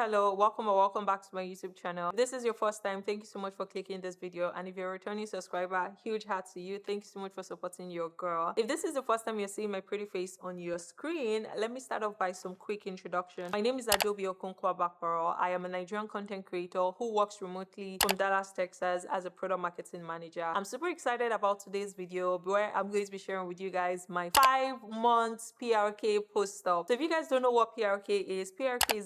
Hello, welcome or welcome back to my YouTube channel. If this is your first time, thank you so much for clicking this video, and if you're a returning subscriber, huge hat to you. Thank you so much for supporting your girl. If this is the first time you're seeing my pretty face on your screen, let me start off by some quick introduction. My name is Adobe Okonkwo Bakparo. I am a Nigerian content creator who works remotely from Dallas, Texas as a product marketing manager. I'm super excited about today's video where I'm going to be sharing with you guys my 5 months PRK post-op. So if you guys don't know what PRK is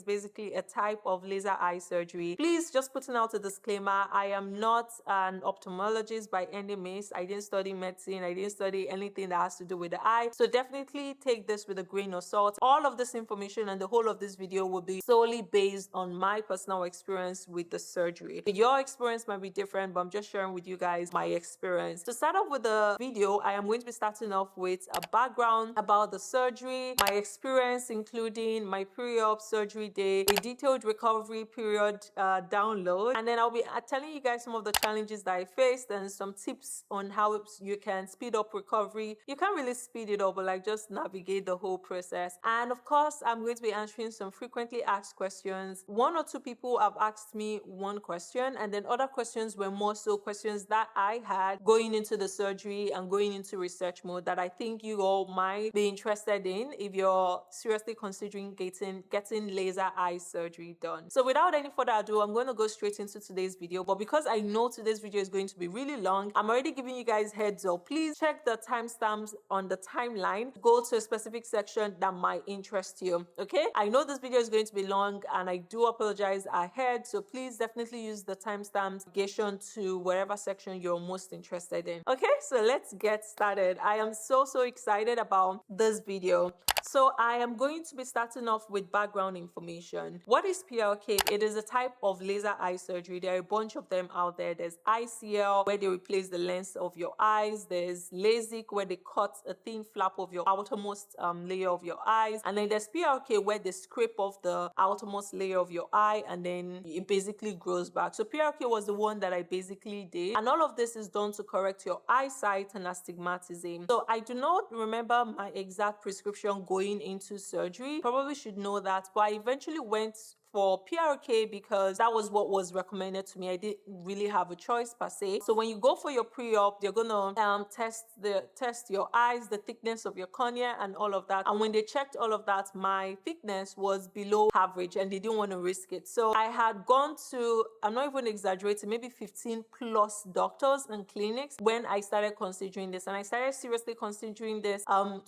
basically a type of laser eye surgery. Please, just putting out a disclaimer, I am not an ophthalmologist by any means. I didn't study medicine. I didn't study anything that has to do with the eye. So definitely take this with a grain of salt. All of this information and the whole of this video will be solely based on my personal experience with the surgery. Your experience might be different, but I'm just sharing with you guys my experience. To start off with the video, I am going to be starting off with a background about the surgery, my experience including my pre-op surgery day, a detailed recovery period download, and then I'll be telling you guys some of the challenges that I faced and some tips on how you can speed up recovery. You can't really speed it up, but like just navigate the whole process. And of course, I'm going to be answering some frequently asked questions. 1 or 2 people have asked me one question, and then other questions were more so questions that I had going into the surgery and going into research mode that I think you all might be interested in if you're seriously considering getting laser eye surgery done. So without any further ado, I'm going to go straight into today's video. But because I know today's video is going to be really long, I'm already giving you guys heads up. Please check the timestamps on the timeline. Go to a specific section that might interest you. Okay? I know this video is going to be long and I do apologize ahead. So please definitely use the timestamp navigation to wherever section you're most interested in. Okay, so let's get started. I am so excited about this video. So I am going to be starting off with background information. What is PRK? It is a type of laser eye surgery. There are a bunch of them out there. There's ICL, where they replace the lens of your eyes. There's Lasik, where they cut a thin flap of your outermost layer of your eyes. And then there's PRK, where they scrape off the outermost layer of your eye and then it basically grows back. So PRK was the one that I basically did. And all of this is done to correct your eyesight and astigmatism. So I do not remember my exact prescription going into surgery. Probably should know that, but I eventually went for PRK because that was what was recommended to me. I didn't really have a choice per se. So when you go for your pre-op, they're gonna test your eyes, the thickness of your cornea and all of that. And when they checked all of that, my thickness was below average and they didn't want to risk it. So I had gone to, I'm not even exaggerating, maybe 15 plus doctors and clinics when I started considering this. And I started seriously considering this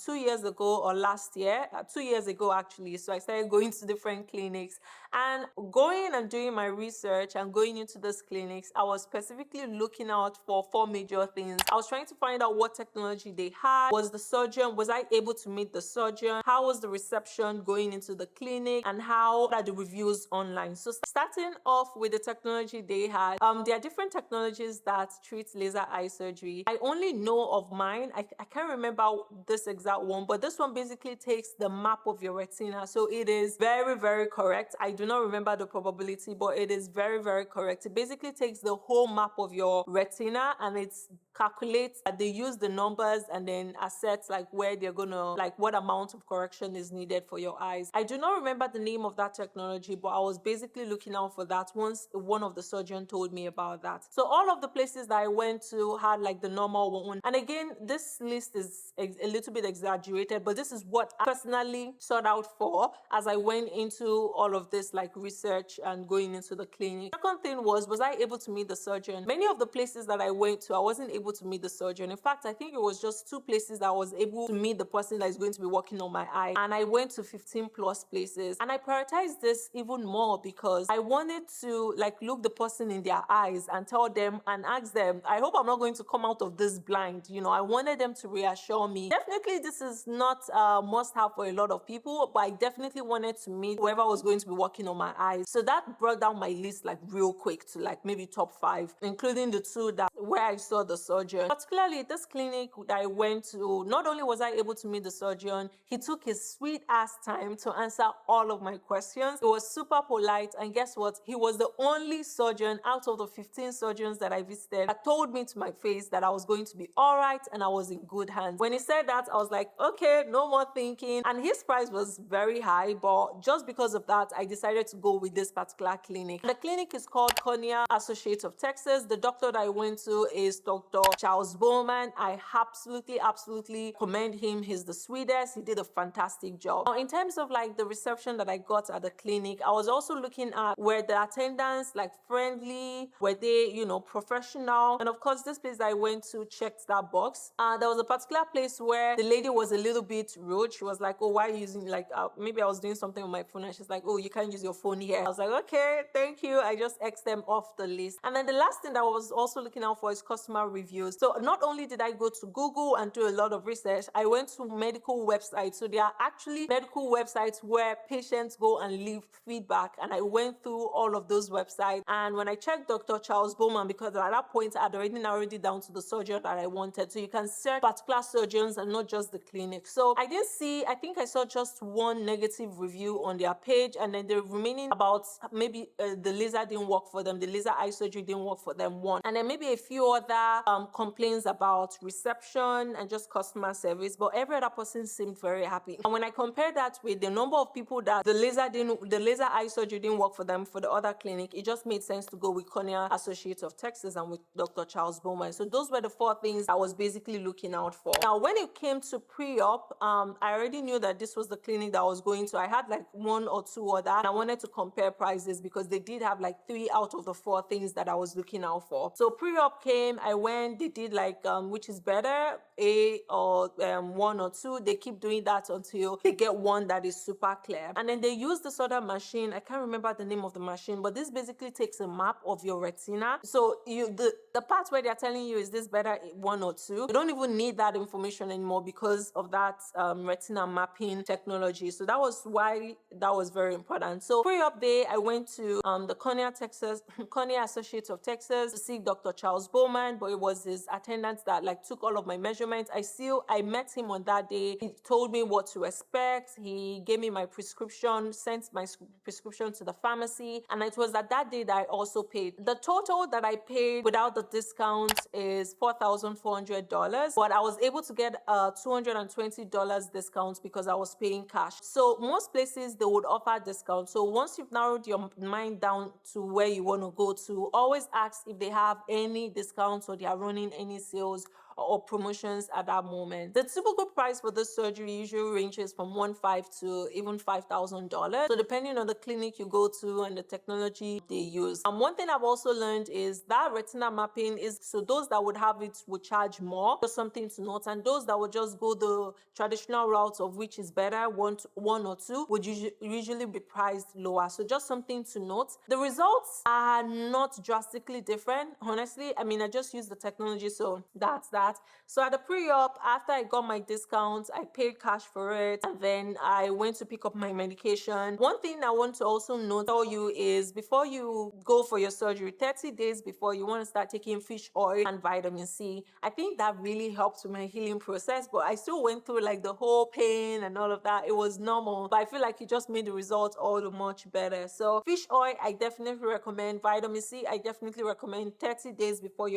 2 years ago or last year, 2 years ago actually. So I started going to different clinics. And going and doing my research and going into those clinics, I was specifically looking out for 4 major things. I was trying to find out what technology they had. Was I able to meet the surgeon? How was the reception going into the clinic? And how are the reviews online? So starting off with the technology they had, there are different technologies that treat laser eye surgery. I only know of mine. I can't remember this exact one, but this one basically takes the map of your retina. So it is very correct. I do not remember the probability, but it is very correct. It basically takes the whole map of your retina and it calculates, they use the numbers and then assess like where they're gonna, like what amount of correction is needed for your eyes. I do not remember the name of that technology, but I was basically looking out for that once one of the surgeons told me about that. So all of the places that I went to had like the normal one. And again, this list is a little bit exaggerated, but this is what I personally sought out for as I went into all of this like research and going into the clinic. Second thing was I able to meet the surgeon? Many of the places that I went to, I wasn't able to meet the surgeon. In fact, I think it was just 2 places that I was able to meet the person that is going to be working on my eye. And I went to 15 plus places. And I prioritized this even more because I wanted to like look the person in their eyes and tell them and ask them, I hope I'm not going to come out of this blind. You know, I wanted them to reassure me. Definitely this is not a must have for a lot of people, but I definitely wanted to meet whoever was going to be working on my eyes. So that brought down my list like real quick to like maybe top 5, including the 2 that where I saw the surgeon. Particularly this clinic that I went to, not only was I able to meet the surgeon, he took his sweet ass time to answer all of my questions. It was super polite, and guess what? He was the only surgeon out of the 15 surgeons that I visited that told me to my face that I was going to be all right and I was in good hands. When he said that, I was like, okay, no more thinking. And his price was very high, but just because of that, I decided decided to go with this particular clinic. The clinic is called Cornea Associates of Texas. The doctor that I went to is Dr. Charles Bowman. I absolutely commend him. He's the sweetest. He did a fantastic job. Now, in terms of like the reception that I got at the clinic, I was also looking at were the attendants like friendly, were they, you know, professional, and of course this place that I went to checked that box. There was a particular place where the lady was a little bit rude. She was like, oh, why are you using, like, maybe I was doing something on my phone and she's like, oh, you can't use your phone here. I was like, okay, thank you. I just X them off the list. And then the last thing that I was also looking out for is customer reviews. So not only did I go to Google and do a lot of research, I went to medical websites. So there are actually medical websites where patients go and leave feedback, and I went through all of those websites. And when I checked Dr. Charles Bowman, because at that point I'd already narrowed it down to the surgeon that I wanted, so you can search particular surgeons and not just the clinic. So I didn't see, I think I saw just one negative review on their page, and then the remaining about maybe the laser didn't work for them, the laser eye surgery didn't work for them, one, and then maybe a few other complaints about reception and just customer service. But every other person seemed very happy. And when I compared that with the number of people that the laser eye surgery didn't work for them for the other clinic, it just made sense to go with Cornea Associates of Texas and with Dr. Charles Bowman. So those were the four things I was basically looking out for. Now, when it came to pre-op, I already knew that this was the clinic that I was going to. I had like one or two other, and I wanted to compare prices because they did have like 3 out of the 4 things that I was looking out for. So pre-op came, I went, they did like which is better, A or 1 or 2. They keep doing that until they get one that is super clear. And then they use this other machine. I can't remember the name of the machine, but this basically takes a map of your retina. So the part where they're telling you is this better, 1 or 2, you don't even need that information anymore because of that retina mapping technology. So that was why that was very important. So pre-op day, I went to the Cornea Associates of Texas to see Dr. Charles Bowman, but it was his attendant that like took all of my measurements. I met him on that day. He told me what to expect. He gave me my prescription, sent my prescription to the pharmacy, and it was at that day that I also paid. The total that I paid without the discount is $4,400, but I was able to get a $220 discount because I was paying cash. So most places they would offer discounts. So once you've narrowed your mind down to where you want to go to, always ask if they have any discounts or they are running any sales or promotions at that moment. The typical price for this surgery usually ranges from $1,500 to even $5,000. So depending on the clinic you go to and the technology they use. One thing I've also learned is that retina mapping is, so those that would have it would charge more, just something to note, and those that would just go the traditional route of which is better, one or two, would usually be priced lower. So just something to note. The results are not drastically different, honestly. I mean, I just use the technology, so that's that. So at the pre-op, after I got my discount, I paid cash for it, and then I went to pick up my medication. One thing I want to also tell you is before you go for your surgery, 30 days before, you want to start taking fish oil and vitamin C. I think that really helped with my healing process, but I still went through like the whole pain and all of that. It was normal, but I feel like it just made the results all the much better. So fish oil, I definitely recommend. Vitamin C, I definitely recommend 30 days before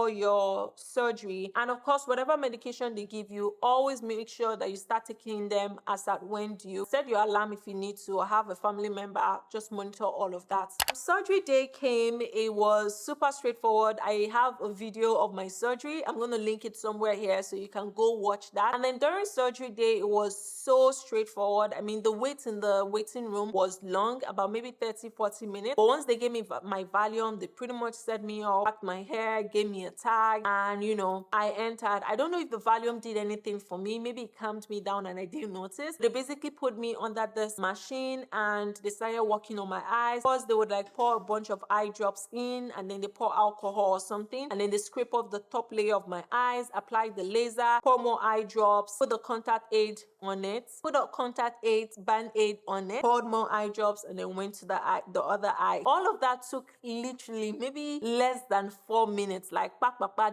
your surgery. And of course, whatever medication they give you, always make sure that you start taking them as at when you set your alarm if you need to, or have a family member just monitor all of that. Surgery day came. It was super straightforward. I have a video of my surgery. I'm going to link it somewhere here so you can go watch that. And then during surgery day, it was so straightforward. I mean, the wait in the waiting room was long, about maybe 30-40 minutes. But once they gave me my Valium, they pretty much set me up, packed my hair, gave me a tag, and you know, I entered. I don't know if the Valium did anything for me. Maybe it calmed me down and I didn't notice. They basically put me under this machine and they started working on my eyes. First, they would like pour a bunch of eye drops in, and then they pour alcohol or something, and then they scrape off the top layer of my eyes, apply the laser, pour more eye drops, put the contact aid on it, put a contact aid, band-aid on it, poured more eye drops, and then went to the other eye. All of that took literally maybe less than 4 minutes. Like,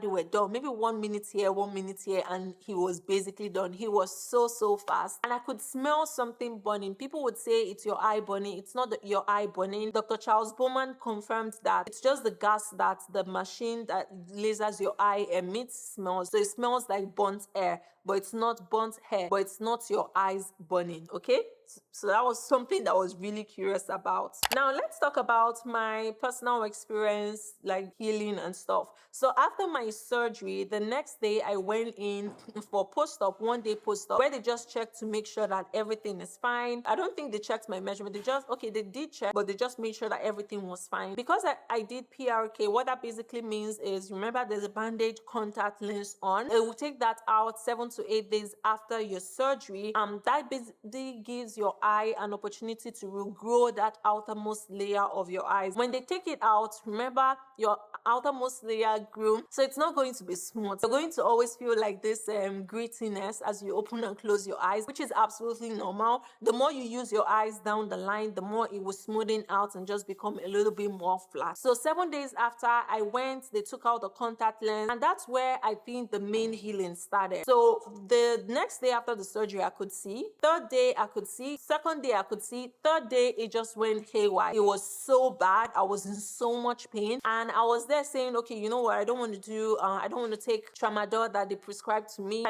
they were done. Maybe 1 minute here, 1 minute here, and he was basically done. He was so fast, and I could smell something burning. People would say it's your eye burning. It's not your eye burning. Dr. Charles Bowman confirmed that it's just the gas that the machine that lasers your eye emits smells. So it smells like burnt air, but it's not burnt hair, but it's not your eyes burning, okay? So that was something that I was really curious about. Now let's talk about my personal experience, like healing and stuff. So after my surgery, the next day I went in for post-op, 1 day post-op, where they just checked to make sure that everything is fine. I don't think they checked my measurement. They did check, but they just made sure that everything was fine. Because I did PRK, what that basically means is, remember there's a bandage contact lens on. It will take that out 7 to 8 days after your surgery. That basically gives your eye an opportunity to regrow that outermost layer of your eyes. When they take it out, remember your outermost layer grew, so it's not going to be smooth. You're going to always feel like this grittiness as you open and close your eyes, which is absolutely normal. The more you use your eyes down the line, the more it will smoothen out and just become a little bit more flat. So 7 days after I went, they took out the contact lens, and that's where I think the main healing started. So the next day after the surgery, I could see. Third day, I could see. Second day, I could see. Third day, it just went haywire. It was so bad. I was in so much pain, and I was there saying, okay, you know what? I don't want to take tramadol that they prescribed to me.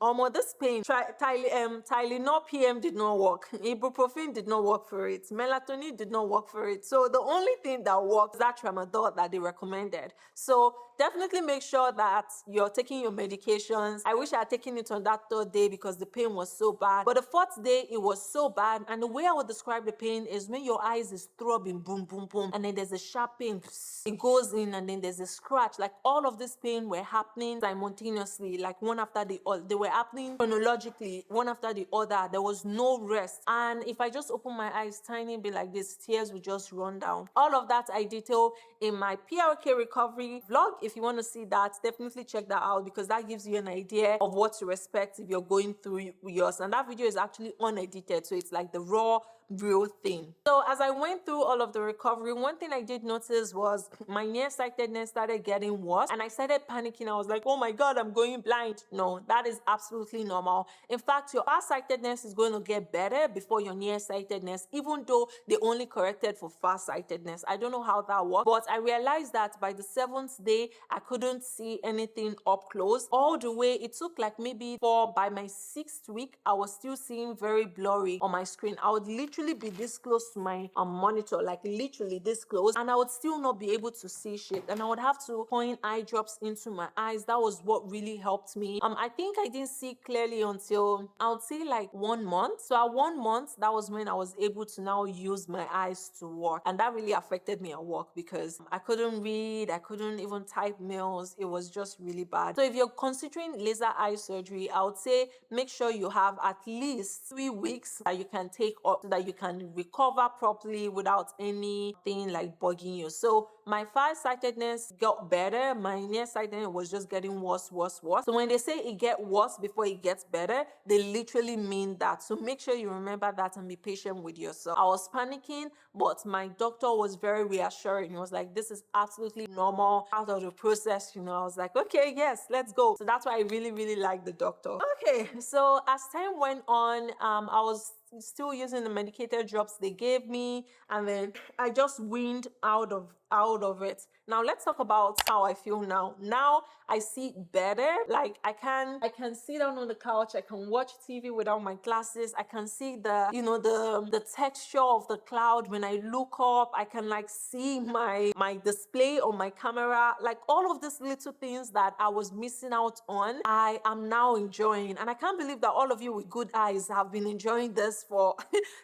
Almost this pain. Tylenol PM did not work. Ibuprofen did not work for it. Melatonin did not work for it. So the only thing that worked is that tramadol that they recommended. So definitely make sure that you're taking your medications. I wish I had taken it on that third day because the pain was so bad. But the fourth day, it was so bad. And the way I would describe the pain is when your eyes is throbbing, boom, boom, boom, and then there's a sharp pain. It goes in, and then there's a scratch. Like all of this pain were happening simultaneously, like one after the other. They were happening chronologically, one after the other. There was no rest. And if I just open my eyes tiny bit like this, tears would just run down. All of that I detail in my PRK recovery vlog. If you want to see that, definitely check that out, because that gives you an idea of what to expect if you're going through yours. And that video is actually unedited, so it's like the raw, real thing. So as I went through all of the recovery, one thing I did notice was my nearsightedness started getting worse, and I started panicking. I was like, oh my God, I'm going blind. No, that is absolutely normal. In fact, your farsightedness is going to get better before your nearsightedness, even though they only corrected for farsightedness. I don't know how that works, but I realized that by the 7th day, I couldn't see anything up close. All the way, it took like maybe by my 6th week, I was still seeing very blurry on my screen. I would literally be this close to my monitor, like literally this close, and I would still not be able to see shit, and I would have to point eye drops into my eyes. That was what really helped me. I think I didn't see clearly until I would say like 1 month. So at 1 month, that was when I was able to now use my eyes to work, and that really affected me at work because I couldn't read, I couldn't even type mails. It was just really bad. So if you're considering laser eye surgery, I would say make sure you have at least 3 weeks that you can take up so that you can recover properly without anything like bugging you. So my farsightedness got better. My nearsightedness was just getting worse, worse, worse. So when they say it gets worse before it gets better, they literally mean that. So make sure you remember that and be patient with yourself. I was panicking, but my doctor was very reassuring. He was like, this is absolutely normal, out of the process. I was like, okay, yes, let's go. So that's why I really, really like the doctor. Okay, so as time went on, I was still using the medicated drops they gave me, and then I just weaned out of it. Now let's talk about how I feel now. Now I see better. Like I can sit down on the couch, I can watch TV without my glasses, I can see the texture of the cloud when I look up, I can like see my display on my camera. Like all of these little things that I was missing out on, I am now enjoying. And I can't believe that all of you with good eyes have been enjoying this for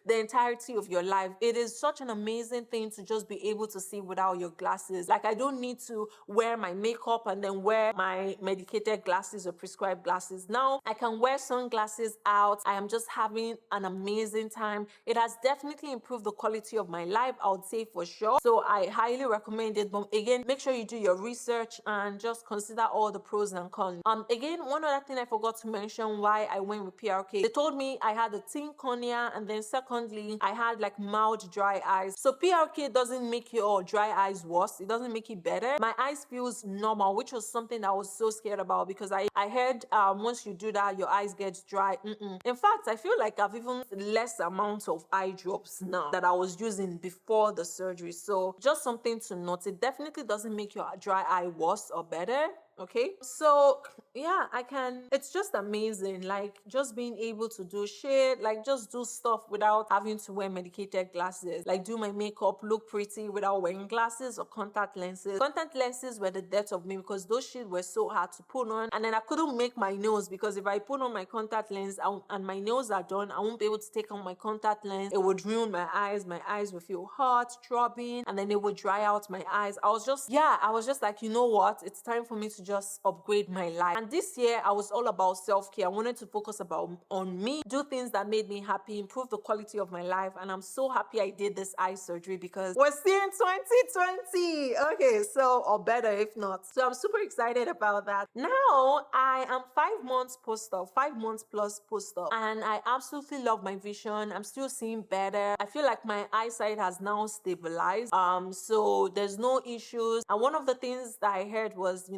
the entirety of your life. It is such an amazing thing to just be able to see without your glasses. Like I don't need to wear my makeup and then wear my medicated glasses or prescribed glasses. Now I can wear sunglasses out. I am just having an amazing time. It has definitely improved the quality of my life, I would say for sure. So I highly recommend it. But again, make sure you do your research and just consider all the pros and cons. Again, one other thing I forgot to mention why I went with PRK. They told me I had a thin cornea, and then secondly, I had like mild dry eyes. So PRK doesn't make your dry eyes worse. It doesn't make it better. My eyes feels normal, which was something I was so scared about because I heard once you do that, your eyes get dry. In fact, I feel like I've even less amounts of eye drops now that I was using before the surgery. So just something to note. It definitely doesn't make your dry eye worse or better. Okay, so yeah, it's just amazing, like just being able to do shit, like just do stuff without having to wear medicated glasses, like do my makeup, look pretty without wearing glasses or contact lenses. Contact lenses were the death of me because those shit were so hard to put on, and then I couldn't make my nails because if I put on my contact lens and my nails are done, I won't be able to take on my contact lens. It would ruin my eyes. My eyes would feel hot, throbbing, and then it would dry out my eyes. I was just like, you know what, it's time for me to just upgrade my life. And this year I was all about self-care. I wanted to focus on me, do things that made me happy, improve the quality of my life. And I'm so happy I did this eye surgery because we're still in 2020. Okay, so, or better if not. So I'm super excited about that. Now I am 5 months post-op, 5 months plus post-op, and I absolutely love my vision. I'm still seeing better. I feel like my eyesight has now stabilized. So there's no issues. And one of the things that I heard was,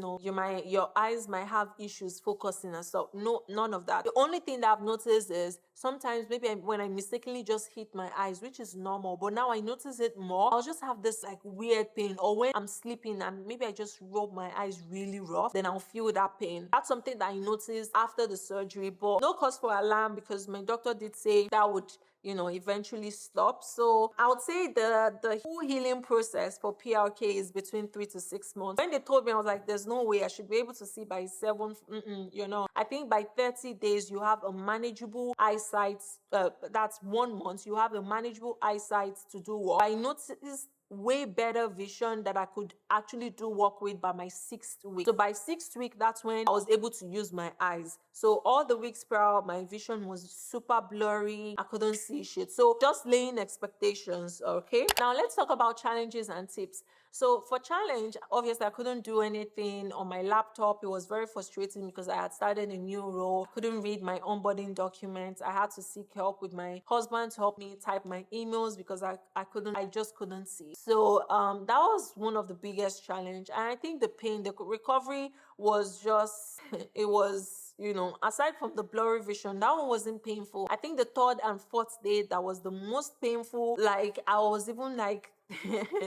your eyes might have issues focusing and stuff. No, none of that. The only thing that I've noticed is sometimes maybe when I mistakenly just hit my eyes, which is normal, but now I notice it more. I'll just have this like weird pain, or when I'm sleeping and maybe I just rub my eyes really rough, then I'll feel that pain. That's something that I noticed after the surgery, but no cause for alarm because my doctor did say that would eventually stop. So I would say the full healing process for PRK is between 3 to 6 months. When they told me, I was like, there's no way I should be able to see by 7th. I think by 30 days you have a manageable eyesight. That's 1 month. You have a manageable eyesight to do work. I noticed way better vision that I could actually do work with by my 6th week. So by 6th week, that's when I was able to use my eyes. So all the weeks prior, my vision was super blurry. I couldn't see shit. So just laying expectations, okay? Now let's talk about challenges and tips. So for challenge, obviously I couldn't do anything on my laptop. It was very frustrating because I had started a new role. I couldn't read my onboarding documents. I had to seek help with my husband to help me type my emails because I just couldn't see. So that was one of the biggest challenge. And I think the pain, the recovery was just, it was, aside from the blurry vision, that one wasn't painful. I think the 3rd and 4th day, that was the most painful. Like I was even like,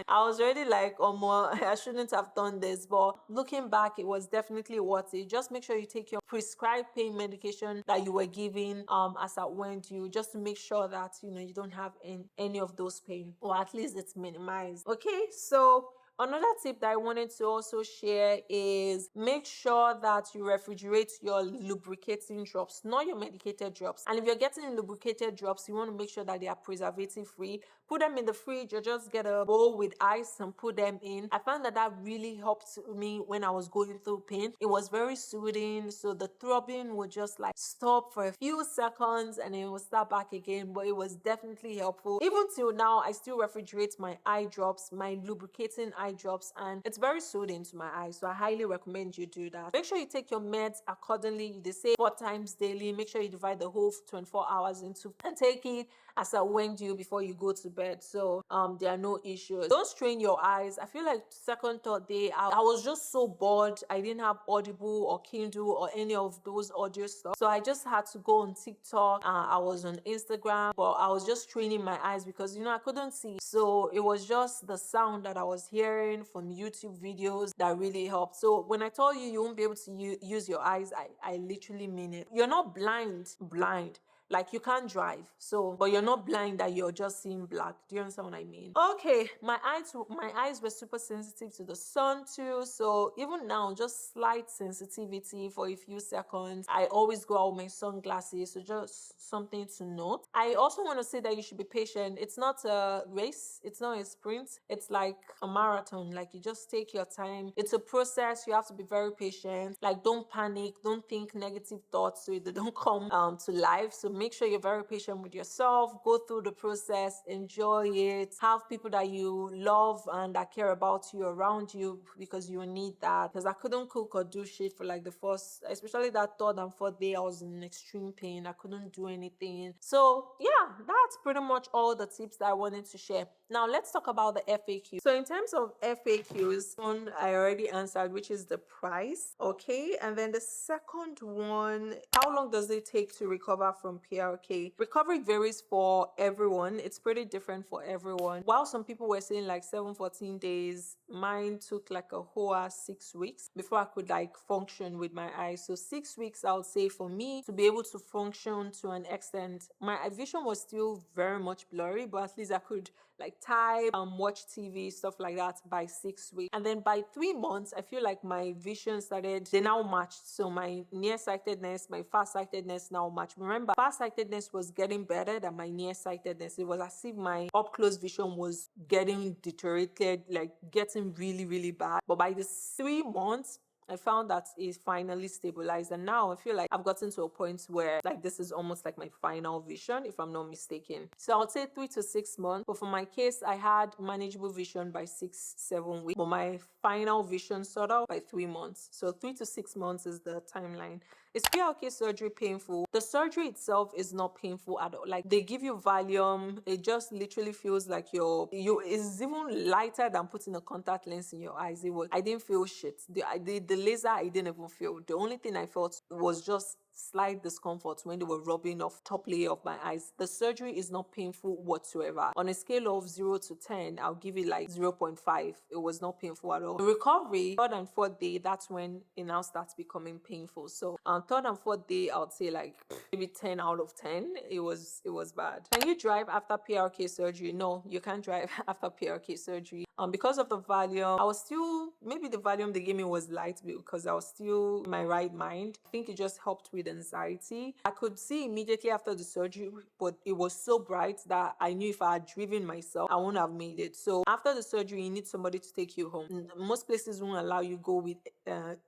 I was already like, oh, more, I shouldn't have done this. But looking back, it was definitely worth it. Just make sure you take your prescribed pain medication that you were given as at when due, just to make sure that you don't have any of those pain, or at least it's minimized. Okay, so another tip that I wanted to also share is make sure that you refrigerate your lubricating drops, not your medicated drops. And if you're getting lubricated drops, you want to make sure that they are preservative free. Put them in the fridge or just get a bowl with ice and put them in. I found that really helped me when I was going through pain. It was very soothing, so the throbbing would just like stop for a few seconds and it would start back again. But it was definitely helpful. Even till now, I still refrigerate my eye drops, my lubricating eye drops, and it's very soothing to my eyes. So I highly recommend you do that. Make sure you take your meds accordingly. They say 4 times daily. Make sure you divide the whole 24 hours into and take it as a when due before you go to bed. So there are no issues. Don't strain your eyes. I feel like 2nd, 3rd day, I was just so bored. I didn't have Audible or Kindle or any of those audio stuff. So I just had to go on TikTok. I was on Instagram, but I was just training my eyes because I couldn't see. So it was just the sound that I was hearing from YouTube videos that really helped. So when I told you won't be able to use your eyes, I literally mean it. You're not blind. Like you can't drive, so, but you're not blind that you're just seeing black. Do you understand what I mean? Okay, my eyes were super sensitive to the sun too. So even now, just slight sensitivity for a few seconds. I always go out with my sunglasses, so just something to note. I also want to say that you should be patient. It's not a race. It's not a sprint. It's like a marathon. Like you just take your time. It's a process. You have to be very patient. Like don't panic. Don't think negative thoughts so they don't come to life. So make sure you're very patient with yourself. Go through the process, enjoy it, have people that you love and that care about you around you, because you need that. Because I couldn't cook or do shit for like the first, especially that 3rd and 4th day, I was in extreme pain. I couldn't do anything. So yeah, that's pretty much all the tips that I wanted to share. Now let's talk about the FAQ. So in terms of FAQs, one I already answered, which is the price. Okay, and then the second one, how long does it take to recover from PRK. Recovery varies for everyone. It's pretty different for everyone. While some people were saying like 7-14 days, mine took like a whole 6 weeks before I could like function with my eyes. So 6 weeks, I would say, for me to be able to function to an extent. My vision was still very much blurry, but at least I could like type and watch TV, stuff like that, by 6 weeks. And then by 3 months, I feel like my vision started, they now matched. So my nearsightedness, my farsightedness now matched. Remember, farsightedness was getting better than my nearsightedness. It was as if my up close vision was getting deteriorated, like getting really, really bad. But by the 3 months, I found that it finally stabilized, and now I feel like I've gotten to a point where like this is almost like my final vision, if I'm not mistaken. So I would say 3 to 6 months, but for my case, I had manageable vision by 6-7 weeks, but my final vision sort of by 3 months. So 3 to 6 months is the timeline. Is PRK surgery painful? The surgery itself is not painful at all. Like they give you Valium, it just literally feels like it's even lighter than putting a contact lens in your eyes. I didn't feel shit. The laser, I didn't even feel. The only thing I felt was just slight discomfort when they were rubbing off top layer of my eyes. The surgery is not painful whatsoever. On a scale of 0 to 10, I'll give it like 0.5. It was not painful at all. The recovery, third and fourth day, that's when it now starts becoming painful. So on third and fourth day, I would say like maybe 10 out of 10. It was bad. Can you drive after PRK surgery? No, you can't drive after PRK surgery. Because of the Valium, I was still, maybe the Valium they gave me was light because I was still in my right mind. I think it just helped with anxiety. I could see immediately after the surgery, but it was so bright that I knew if I had driven myself, I wouldn't have made it. So after the surgery, you need somebody to take you home. Most places won't allow you go with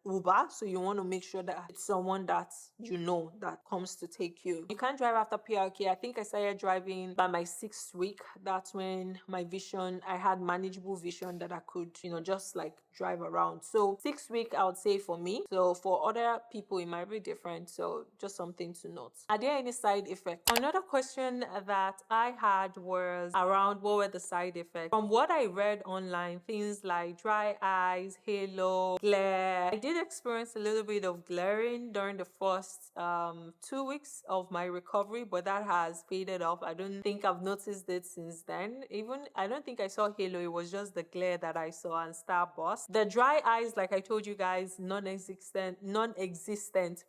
Uber, so you want to make sure that it's someone that you know that comes to take you. You can't drive after PRK. I think I started driving by my 6th week. That's when my vision, I had manageable vision that I could, just like drive around. So 6th week, I would say for me. So for other people, it might be different. So just something to note. Are there any side effects? Another question that I had was around what were the side effects. From what I read online, things like dry eyes, halo, glare. I did experience a little bit of glaring during the first 2 weeks of my recovery, but that has faded off. I don't think I've noticed it since then. Even I don't think I saw halo. It was just the glare that I saw and starburst. The dry eyes, like I told you guys, non-existent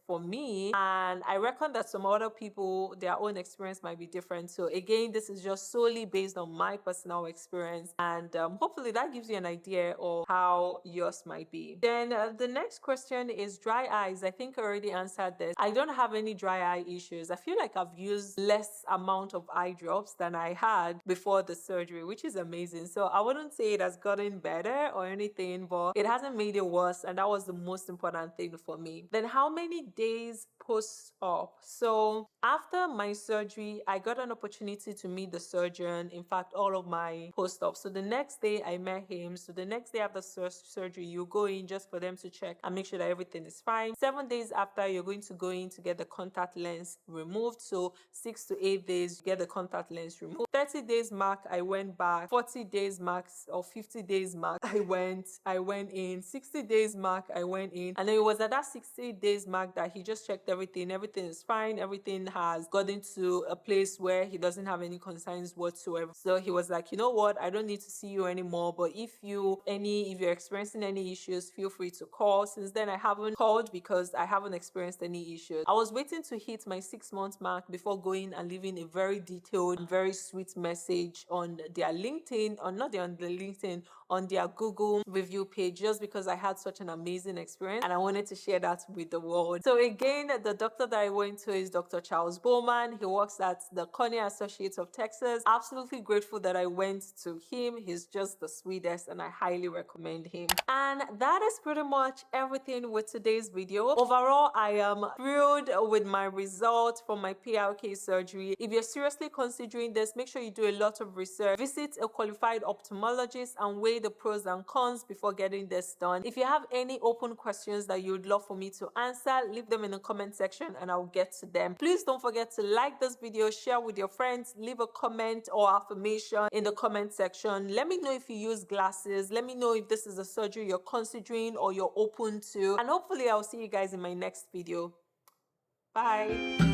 for me, and I reckon that some other people, their own experience might be different. So again, this is just solely based on my personal experience, and hopefully that gives you an idea of how yours might be. Then the next question is dry eyes. I think I already answered this. I don't have any dry eye issues. I feel like I've used less amount of eye drops than I had before the surgery, which is amazing. So I wouldn't say it has gotten better or anything, but it hasn't made it worse, and that was the most important thing for me. Then how many days post-op? So after my surgery, I got an opportunity to meet the surgeon. In fact, all of my post-op. So the next day I met him. So the next day after surgery, you go in just for them to check and make sure that everything is fine. 7 days after, you're going to go in to get the contact lens removed. So 6 to 8 days, you get the contact lens removed. 30 days mark, I went back. 40 days mark or 50 days mark, I went in. 60 days mark, I went in. And then it was at that 60 days mark that he just checked everything. Everything is fine. Everything has gotten to a place where he doesn't have any concerns whatsoever. So he was like, you know what? I don't need to see you anymore. But if you're experiencing any issues, feel free to call. Since then, I haven't called because I haven't experienced any issues. I was waiting to hit my 6-month mark before going and leaving a very detailed, very sweet message on their LinkedIn, or not on the LinkedIn, on their Google review page, just because I had such an amazing experience and I wanted to share that with the world. So again, the doctor that I went to is Dr. Charles Bowman. He works at the Cornea Associates of Texas. Absolutely grateful that I went to him. He's just the sweetest and I highly recommend him. And that is pretty much everything with today's video. Overall, I am thrilled with my result from my PRK surgery. If you're seriously considering this, make sure you do a lot of research. Visit a qualified ophthalmologist and weigh the pros and cons before getting this done. If you have any open questions that you would love for me to answer, leave them in the comment section and I'll get to them. Please don't forget to like this video, share with your friends, leave a comment or affirmation in the comment section. Let me know if you use glasses. Let me know if this is a surgery you're considering or you're open to. And hopefully I'll see you guys in my next video. Bye.